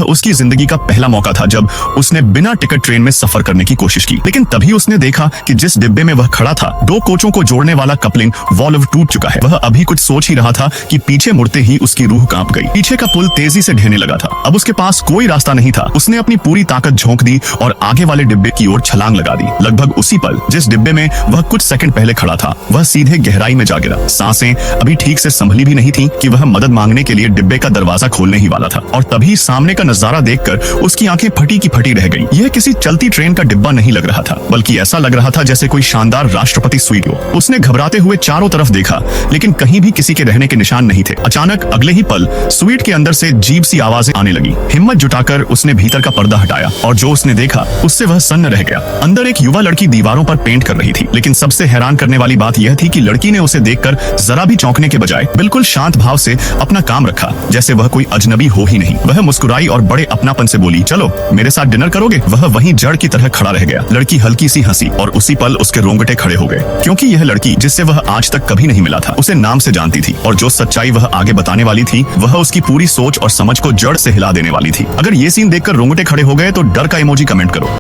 उसकी जिंदगी का पहला मौका था जब उसने बिना टिकट ट्रेन में सफर करने की कोशिश की। लेकिन तभी उसने देखा कि जिस डिब्बे में वह खड़ा था, दो कोचों को जोड़ने वाला कपलिंग वॉल्व टूट चुका है। वह अभी कुछ सोच ही रहा था कि पीछे मुड़ते ही उसकी रूह कांप गई। पीछे का पुल तेजी से ढहने लगा था। अब उसके पास कोई रास्ता नहीं था। उसने अपनी पूरी ताकत झोंक दी और आगे वाले डिब्बे की ओर छलांग लगा दी। लगभग उसी पल जिस डिब्बे में वह कुछ सेकंड पहले खड़ा था, वह सीधे गहराई में जा गिरा। सांसें अभी ठीक से संभली भी नहीं थी कि वह मदद मांगने के लिए डिब्बे का दरवाजा खोलने ही वाला था। और तभी सामने का नजारा देखकर उसकी आंखें फटी की फटी रह गईं। यह किसी चलती ट्रेन का डिब्बा नहीं लग रहा था, बल्कि ऐसा लग रहा था जैसे कोई शानदार राष्ट्रपति स्वीट हो। उसने घबराते हुए चारों तरफ देखा, लेकिन कहीं भी किसी के रहने के निशान नहीं थे। अचानक अगले ही पल स्वीट के अंदर से अजीब सी आवाजें आने लगी। हिम्मत जुटाकर उसने भीतर का पर्दा हटाया और जो उसने देखा उससे वह सन्न रह गया। अंदर एक युवा लड़की दीवारों पर पेंट कर रही थी, लेकिन सबसे हैरान करने वाली बात यह थी कि लड़की ने उसे देखकर जरा भी चौंकने के बजाय बिल्कुल शांत भाव से अपना काम रखा, जैसे वह कोई अजनबी हो ही नहीं। वह मुस्कुराई और बड़े अपनापन से बोली, चलो मेरे साथ डिनर करोगे? वह वहीं जड़ की तरह खड़ा रह गया। लड़की हल्की सी हंसी और उसी पल उसके रोंगटे खड़े हो गए, क्योंकि यह लड़की जिससे वह आज तक कभी नहीं मिला था, उसे नाम से जानती थी और जो सच्चाई वह आगे बताने वाली थी वह उसकी पूरी सोच और समझ को जड़ से हिला देने वाली थी। अगर ये सीन देखकर रोंगटे खड़े हो गए तो डर का इमोजी कमेंट करो।